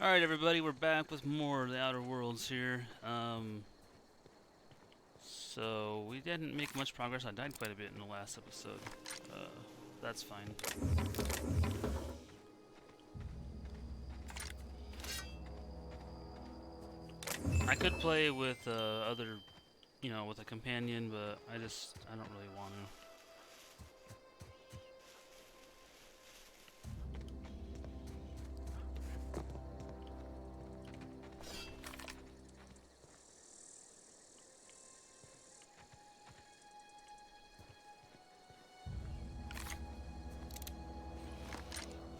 Alright everybody, we're back with more of the Outer Worlds here. So we didn't make much progress. I died quite a bit in the last episode. That's fine. I could play with with a companion, but I don't really want to.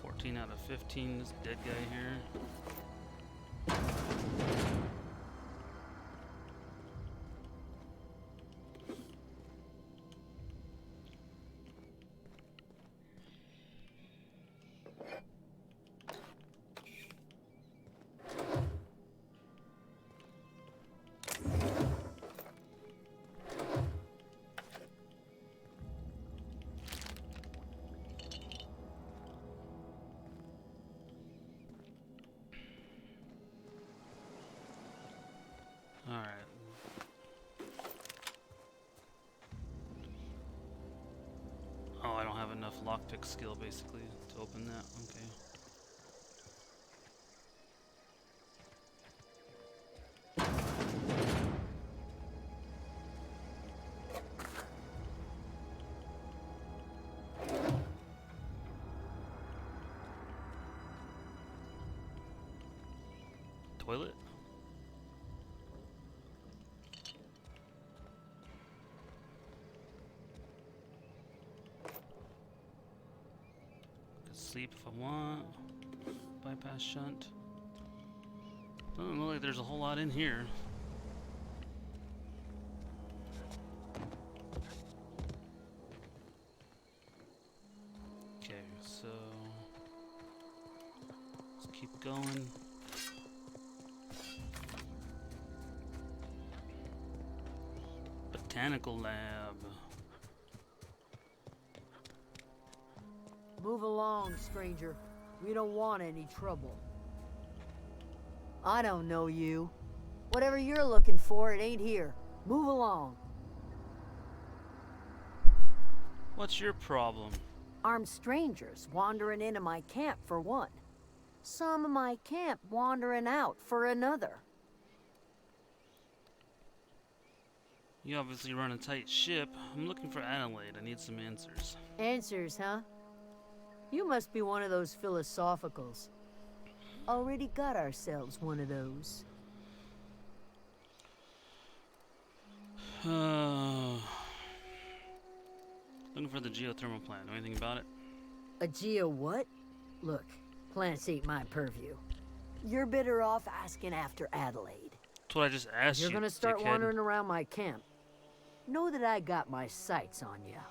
14 out of 15, this dead guy here. Alright. Oh, I don't have enough lockpick skill basically to open that. Okay. Toilet? Could sleep if I want. Bypass shunt. Doesn't look like there's a whole lot in here. Okay, so let's keep going. Botanical lab. Move along, stranger. We don't want any trouble. I don't know you. Whatever you're looking for, it ain't here. Move along. What's your problem? Armed strangers wandering into my camp for one. Some of my camp wandering out for another. You obviously run a tight ship. I'm looking for Adelaide. I need some answers. Answers, huh? You must be one of those philosophicals. Already got ourselves one of those. Looking for the geothermal plant. Know anything about it? A geo what? Look, plants ain't my purview. You're better off asking after Adelaide. That's what I just asked you. You're gonna start dickhead. wandering around my camp. Know that I got my sights on ya.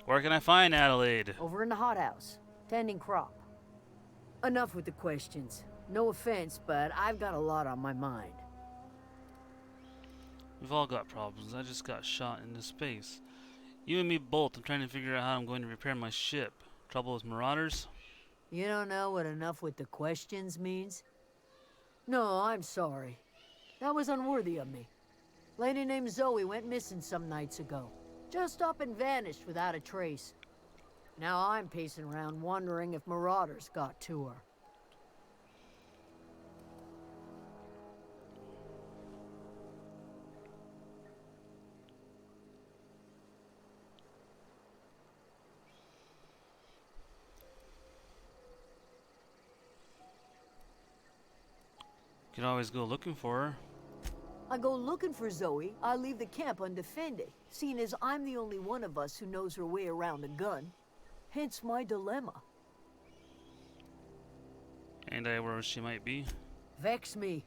Where can I find Adelaide? Over in the hothouse, tending crop. Enough with the questions. No offense, but I've got a lot on my mind. We've all got problems. I just got shot into space. You and me both. I'm trying to figure out how I'm going to repair my ship. Trouble with marauders? You don't know what enough with the questions means? No, I'm sorry. That was unworthy of me. Lady named Zoe went missing some nights ago. Just up and vanished without a trace. Now I'm pacing around wondering if marauders got to her. Could always go looking for her. I go looking for Zoe, I leave the camp undefended, seeing as I'm the only one of us who knows her way around a gun. Hence my dilemma. Ain't I where she might be? Vex me.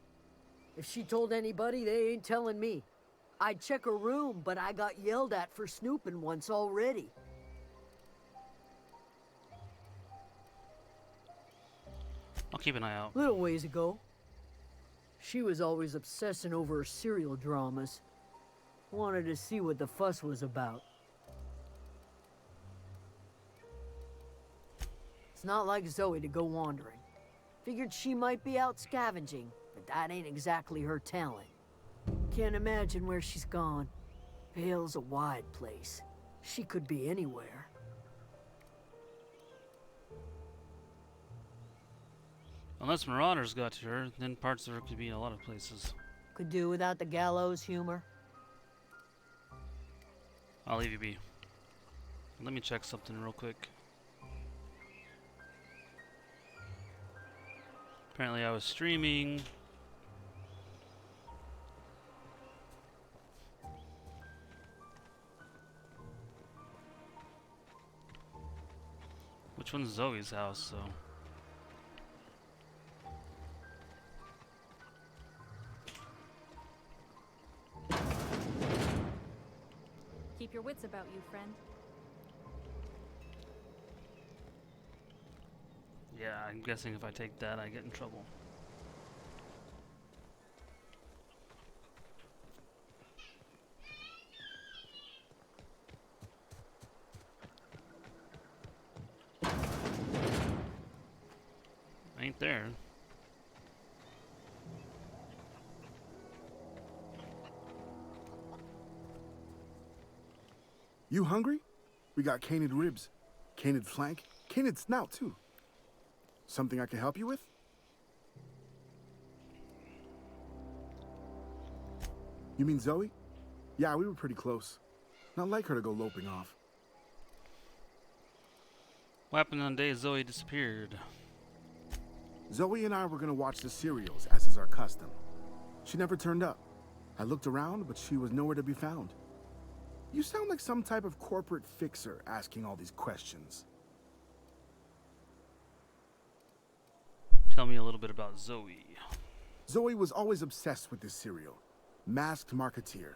If she told anybody, they ain't telling me. I'd check her room, but I got yelled at for snooping once already. I'll keep an eye out. Little ways ago. She was always obsessing over her serial dramas. Wanted to see what the fuss was about. It's not like Zoe to go wandering. Figured she might be out scavenging, but that ain't exactly her talent. Can't imagine where she's gone. Vale's a wide place. She could be anywhere. Unless Marauders got to her, then parts of her could be in a lot of places. Could do without the gallows humor. I'll leave you be. Let me check something real quick. Apparently I was streaming. Which one's Zoe's house, so... Keep your wits about you, friend. Yeah, I'm guessing if I take that, I get in trouble. Ain't there. You hungry? We got canid ribs, canid flank, canid snout too. Something I can help you with? You mean Zoe? Yeah, we were pretty close. Not like her to go loping off. What happened on the day Zoe disappeared? Zoe and I were gonna watch the serials, as is our custom. She never turned up. I looked around, but she was nowhere to be found. You sound like some type of corporate fixer asking all these questions. Tell me a little bit about Zoe. Zoe was always obsessed with this serial. Masked Marketeer.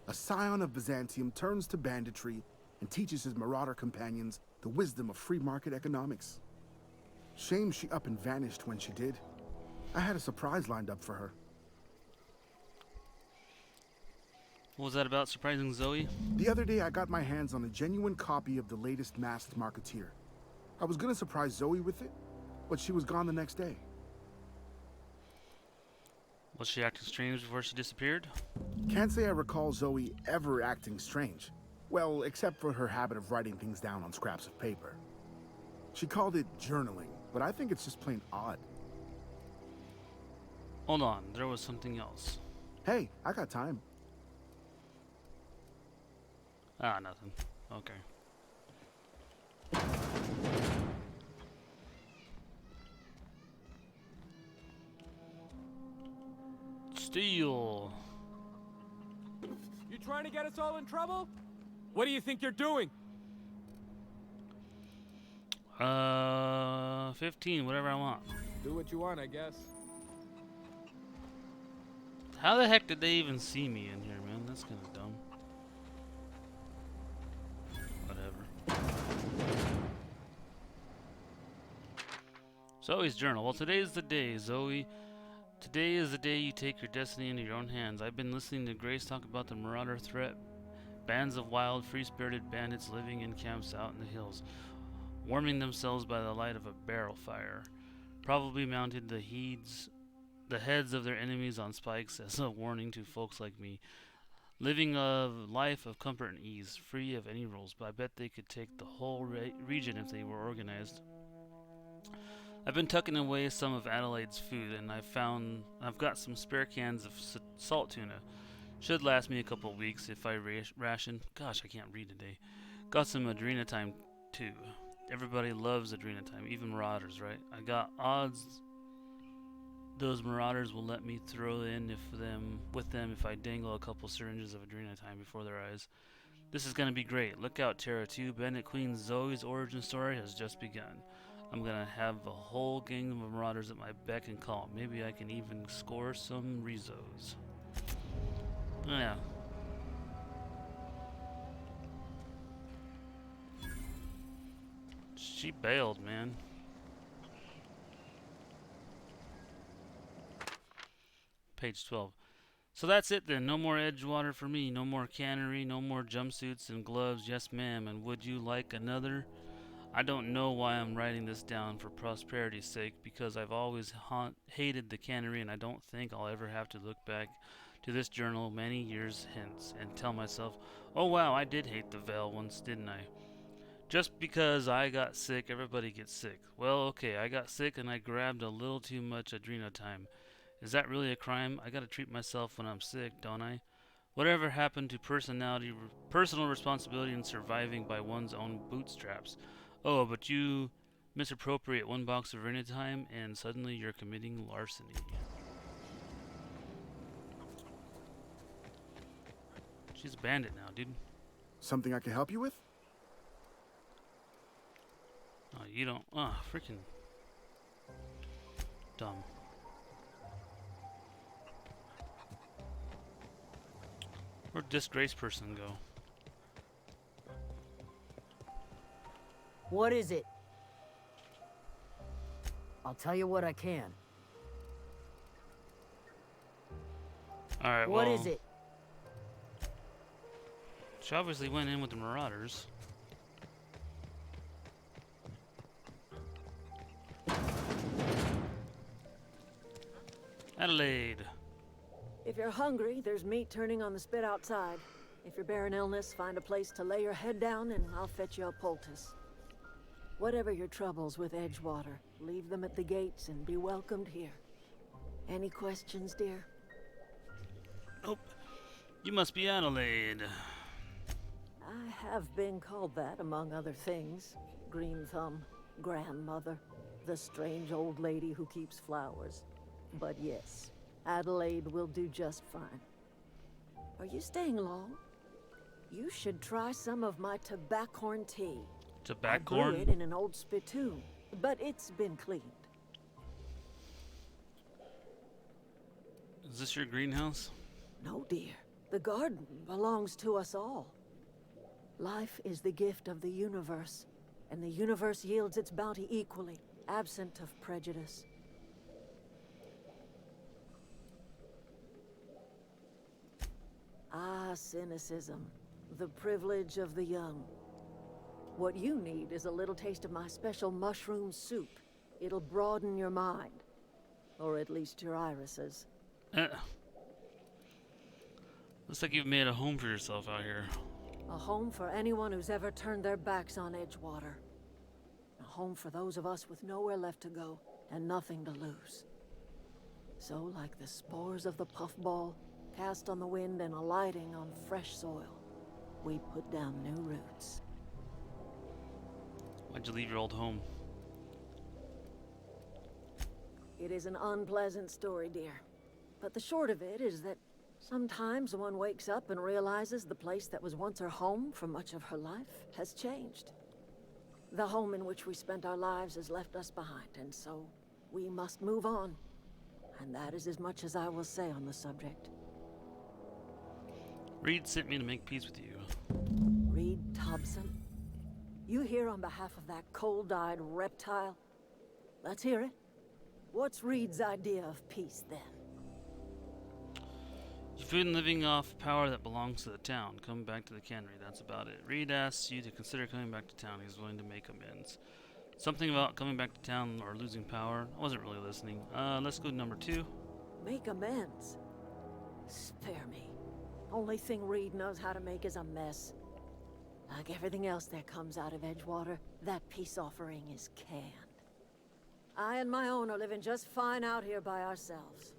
A scion of Byzantium turns to banditry and teaches his marauder companions the wisdom of free market economics. Shame she up and vanished when she did. I had a surprise lined up for her. What was that about, surprising Zoe? The other day I got my hands on a genuine copy of the latest Masked Marketeer. I was gonna surprise Zoe with it, but she was gone the next day. Was she acting strange before she disappeared? Can't say I recall Zoe ever acting strange. Well, except for her habit of writing things down on scraps of paper. She called it journaling, but I think it's just plain odd. Hold on, there was something else. Hey, I got time. Ah, nothing. Okay. Steel. You trying to get us all in trouble? What do you think you're doing? 15, whatever I want. Do what you want, I guess. How the heck did they even see me in here, man? That's kind of dumb. Whatever. Zoe's journal. Well, today's the day, Zoe. Today is the day you take your destiny into your own hands. I've been listening to Grace talk about the marauder threat. Bands of wild, free-spirited bandits living in camps out in the hills, warming themselves by the light of a barrel fire. Probably mounted the heads of their enemies on spikes as a warning to folks like me. Living a life of comfort and ease, free of any rules, but I bet they could take the whole region if they were organized. I've been tucking away some of Adelaide's food, and I've got some spare cans of salt tuna. Should last me a couple of weeks if I ration. Gosh, I can't read today. Got some Adrenatime too. Everybody loves Adrenatime, even Marauders, right? I got odds those Marauders will let me throw in with them if I dangle a couple syringes of Adrenatime before their eyes. This is gonna be great. Look out, Terra 2. Bandit Queen Zoe's origin story has just begun. I'm gonna have a whole gang of Marauders at my beck and call. Maybe I can even score some rezos. Yeah. She bailed, man. Page 12. So that's it then. No more Edgewater for me. No more cannery. No more jumpsuits and gloves. Yes, ma'am. And would you like another? I don't know why I'm writing this down for prosperity's sake, because I've always hated the cannery, and I don't think I'll ever have to look back to this journal many years hence and tell myself, oh wow, I did hate the veil once, didn't I? Just because I got sick, everybody gets sick. Well, okay, I got sick and I grabbed a little too much adrenotime. Is that really a crime? I gotta treat myself when I'm sick, don't I? Whatever happened to personal responsibility and surviving by one's own bootstraps? Oh, but you misappropriate one box of adrenotime and suddenly you're committing larceny. She's a bandit now, dude. Something I can help you with? Oh, you don't. Oh, freaking dumb. Where'd disgraced person go? What is it? I'll tell you what I can. Alright, What well, is it? she obviously went in with the Marauders. Adelaide. If you're hungry, there's meat turning on the spit outside. If you're bearing illness, find a place to lay your head down and I'll fetch you a poultice. Whatever your troubles with Edgewater, leave them at the gates and be welcomed here. Any questions, dear? Nope. You must be Adelaide. I have been called that, among other things. Green Thumb, grandmother, the strange old lady who keeps flowers. But yes, Adelaide will do just fine. Are you staying long? You should try some of my tobaccorn tea. I grew Tobaccorn? it in an old spittoon, but it's been cleaned. Is this your greenhouse? No, dear. The garden belongs to us all. Life is the gift of the universe, and the universe yields its bounty equally, absent of prejudice. Ah, cynicism. The privilege of the young. What you need is a little taste of my special mushroom soup. It'll broaden your mind. Or at least your irises. Looks like you've made a home for yourself out here. A home for anyone who's ever turned their backs on Edgewater. A home for those of us with nowhere left to go and nothing to lose. So, like the spores of the puffball, cast on the wind and alighting on fresh soil, we put down new roots. Why'd you leave your old home? It is an unpleasant story, dear. But the short of it is that sometimes one wakes up and realizes the place that was once her home for much of her life has changed. The home in which we spent our lives has left us behind, and so we must move on. And that is as much as I will say on the subject. Reed sent me to make peace with you. Reed Thompson? You here on behalf of that cold-eyed reptile? Let's hear it. What's Reed's idea of peace, then? You've been living off power that belongs to the town. Come back to the cannery, that's about it. Reed asks you to consider coming back to town. He's willing to make amends. Something about coming back to town or losing power. I wasn't really listening. Let's go to number 2. Make amends? Spare me. Only thing Reed knows how to make is a mess. Like everything else that comes out of Edgewater, that peace offering is canned. I and my own are living just fine out here by ourselves.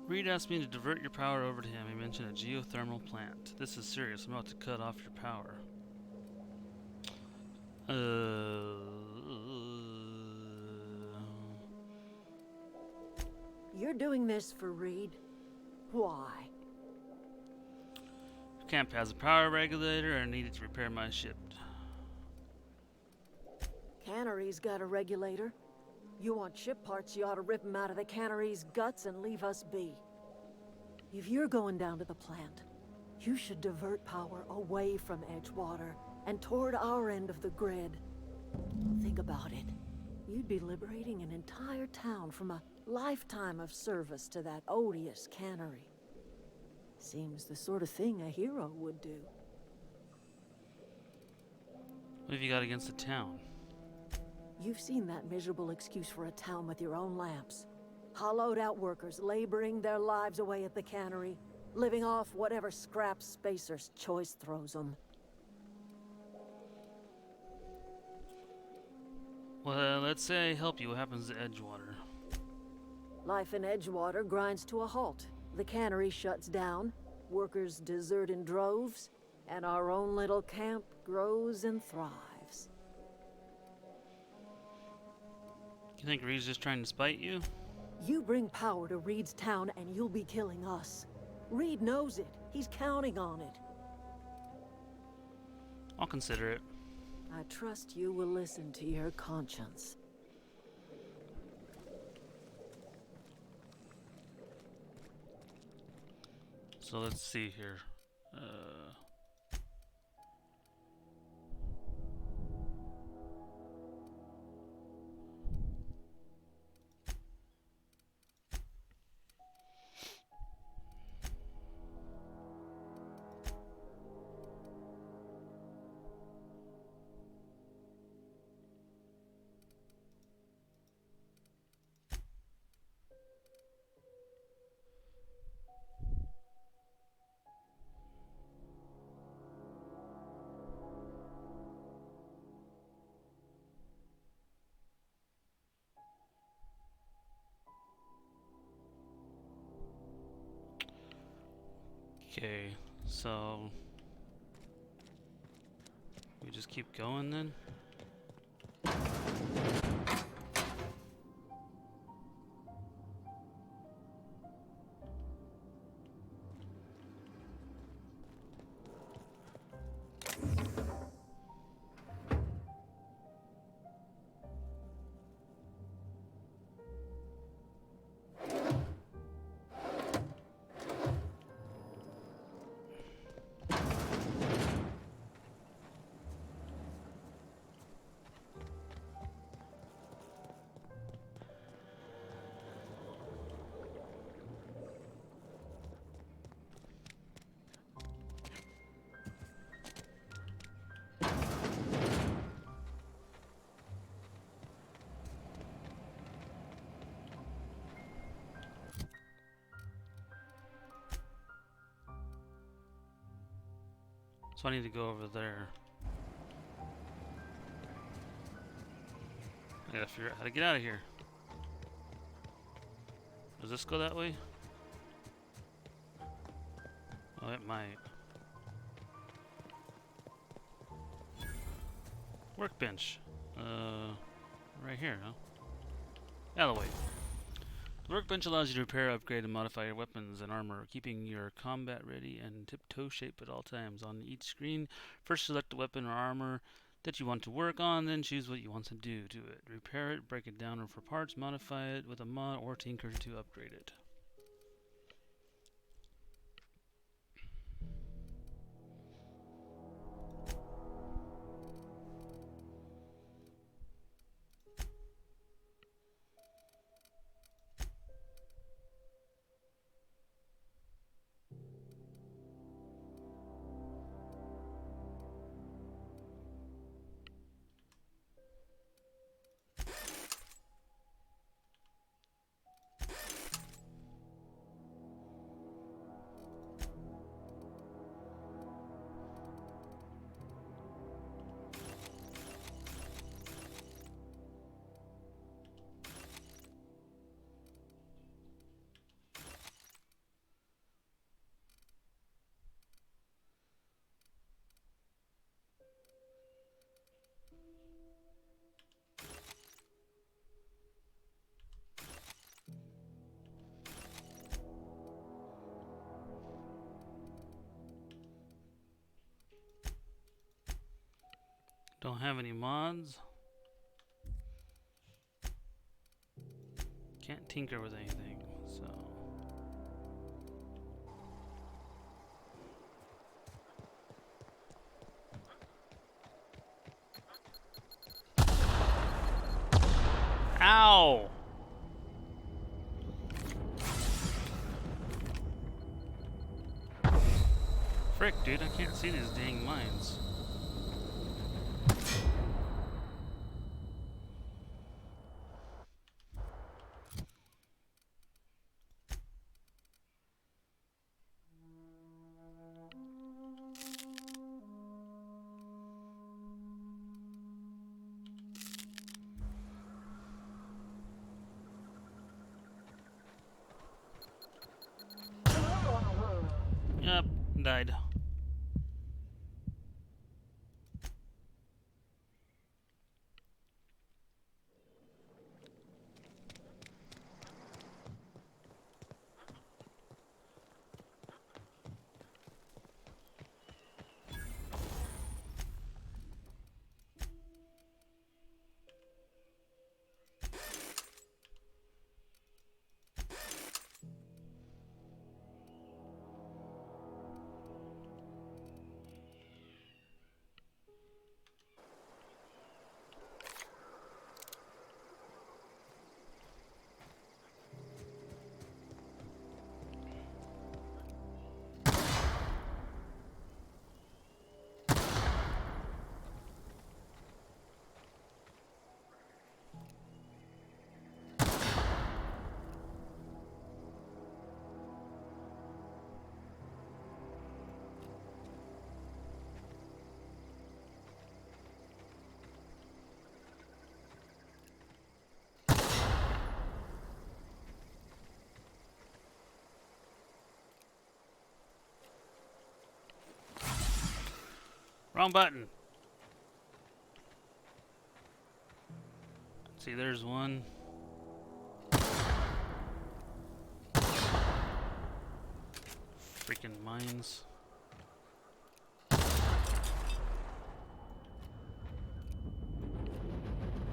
Reed asked me to divert your power over to him. He mentioned a geothermal plant. This is serious. I'm about to cut off your power. You're doing this for Reed? Why? Camp has a power regulator and I needed to repair my ship. Cannery's got a regulator. You want ship parts, you ought to rip them out of the cannery's guts and leave us be. If you're going down to the plant, you should divert power away from Edgewater and toward our end of the grid. Think about it. You'd be liberating an entire town from a lifetime of service to that odious cannery. Seems the sort of thing a hero would do. What have you got against the town? You've seen that miserable excuse for a town with your own lamps. Hollowed out workers laboring their lives away at the cannery, living off whatever scraps Spacer's choice throws them. Well, let's say I help you. What happens to Edgewater? Life in Edgewater grinds to a halt. The cannery shuts down, workers desert in droves, and our own little camp grows and thrives. You think Reed's just trying to spite you? You bring power to Reed's town and you'll be killing us. Reed knows it. He's counting on it. I'll consider it. I trust you will listen to your conscience. So let's see here. Okay, so we just keep going then? So I need to go over there. I gotta figure out how to get out of here. Does this go that way? Oh, it might. Workbench. Right here, huh? Out of the way. The workbench allows you to repair, upgrade, and modify your weapons and armor, keeping your combat ready and tiptoe shape at all times. On each screen, first select the weapon or armor that you want to work on, then choose what you want to do to it. Repair it, break it down for parts, modify it with a mod, or tinker to upgrade it. Don't have any mods. Can't tinker with anything, so. Ow! frick, dude? I can't see these dang mines. Yep, died. Wrong button. See, there's one. Freaking mines.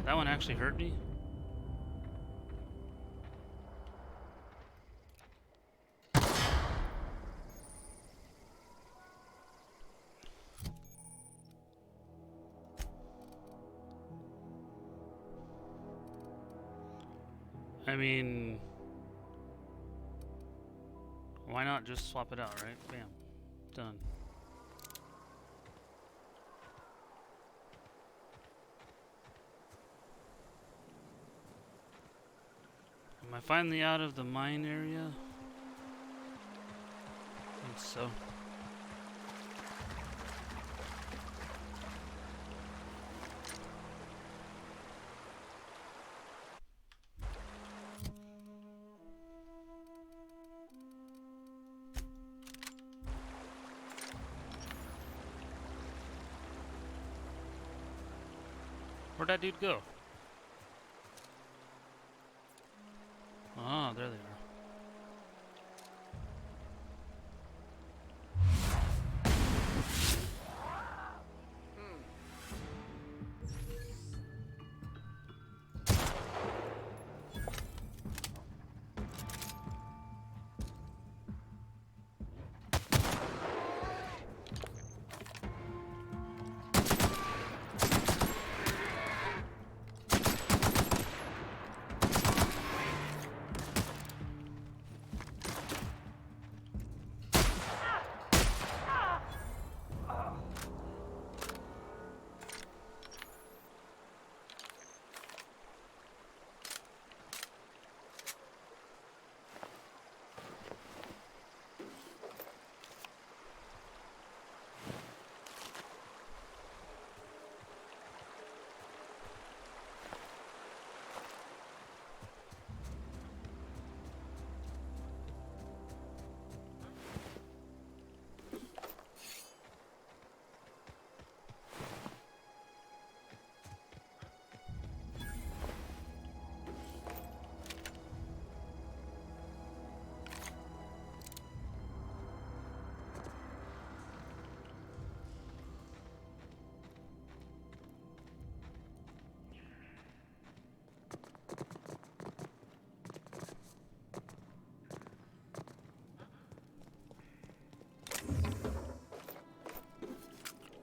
That one actually hurt me. I mean, why not just swap it out, right? Bam. Done. Am I finally out of the mine area? I think so. Where'd that dude go? Oh, there they are.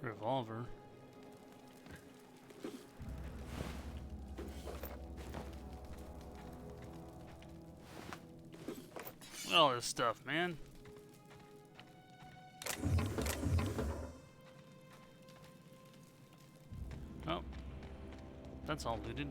Revolver. Look at all this stuff, man. That's all looted.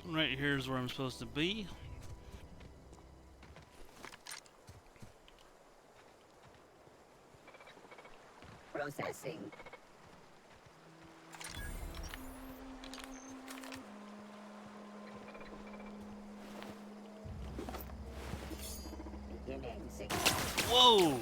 Right here's where I'm supposed to be. Processing. Beginning signal. Whoa!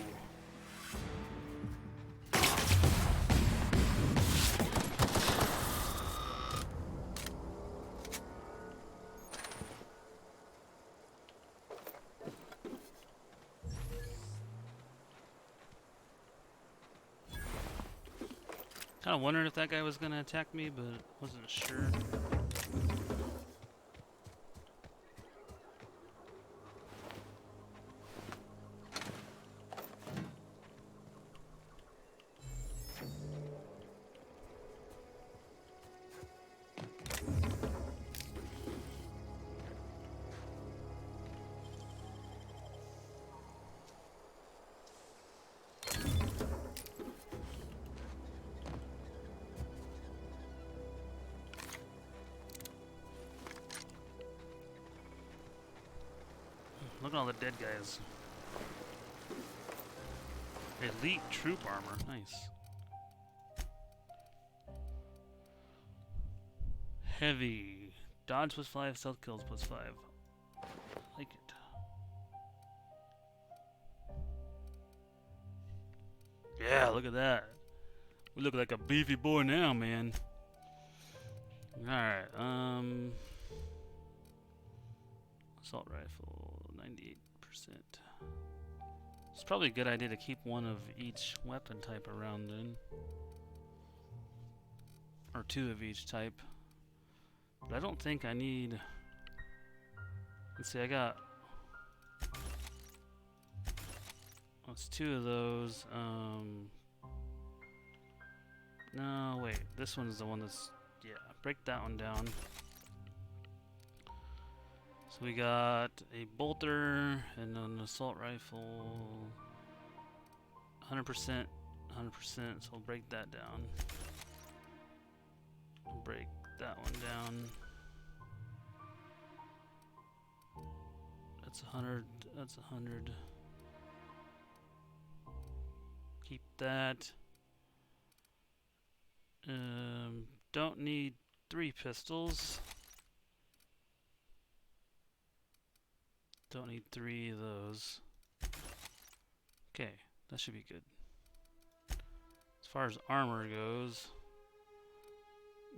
Kind of wondered if that guy was gonna attack me, but wasn't sure. Look at all the dead guys. Elite troop armor. Nice. Heavy. Dodge plus 5, stealth kills plus 5. Like it. Yeah, look at that. We look like a beefy boy now, man. Alright, assault rifle, 98%. It's probably a good idea to keep one of each weapon type around then. Or two of each type. But I don't think I need... Let's see, I got... That's two of those. No, wait. This one's the one that's... Yeah, break that one down. So we got a bolter and an assault rifle. 100%, 100%, so we'll break that down. Break that one down. That's 100, that's 100. Keep that. Don't need 3 pistols. Don't need 3 of those. Okay, that should be good. As far as armor goes,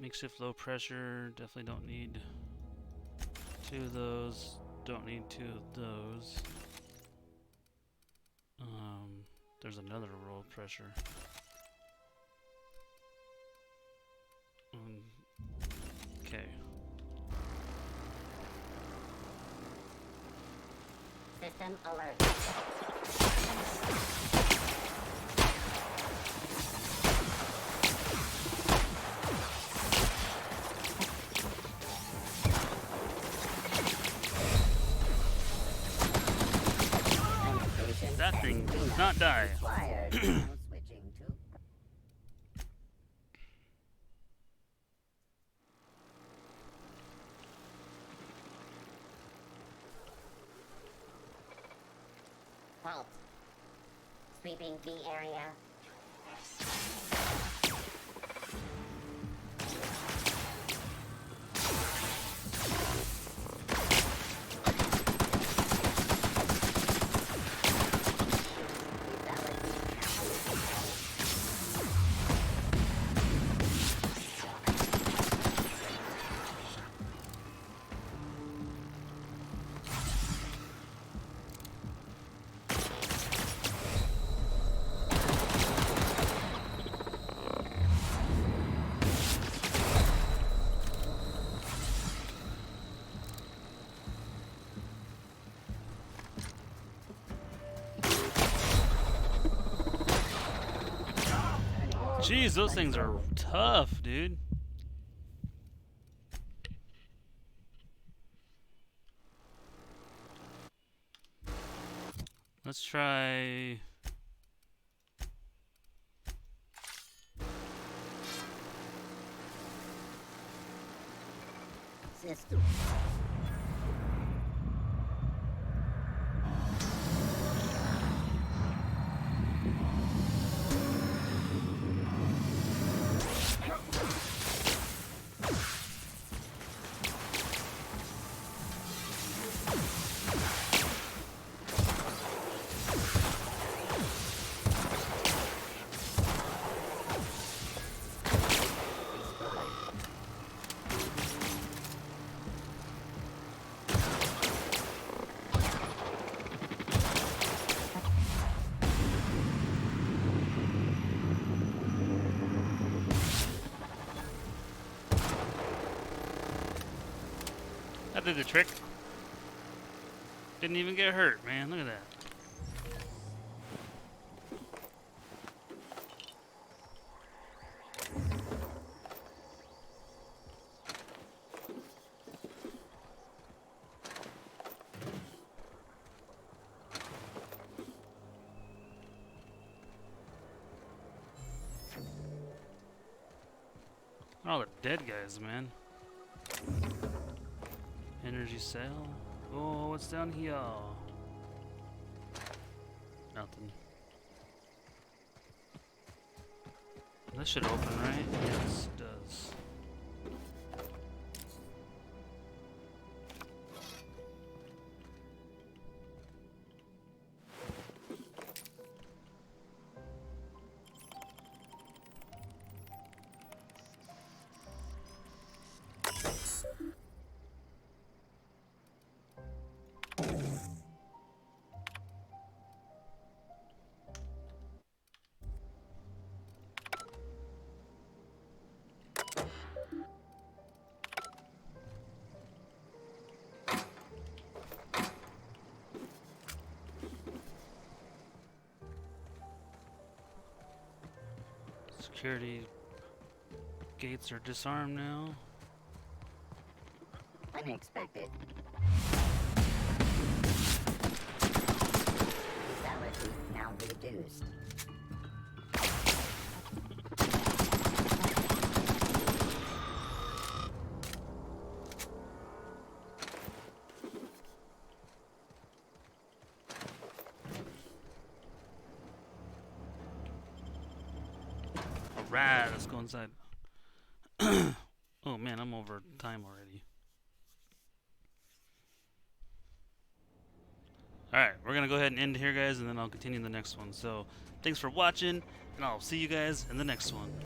makeshift low pressure, definitely don't need 2 of those. Don't need 2 of those. There's another low pressure. Okay. System alert. That thing does not die. Switching to halt. Sweeping the area. Jeez, those things are tough, dude. Let's try... System. That did the trick. Didn't even get hurt, man. Look at that. All the dead guys, man. Energy cell. Oh, what's down here? Nothing. This should open, right? Yes, it does. Security gates are disarmed now. Unexpected. Lethality now reduced. Alright, let's go inside. Oh man, I'm over time already. Alright, we're gonna go ahead and end here, guys, and then I'll continue the next one. So, thanks for watching, and I'll see you guys in the next one.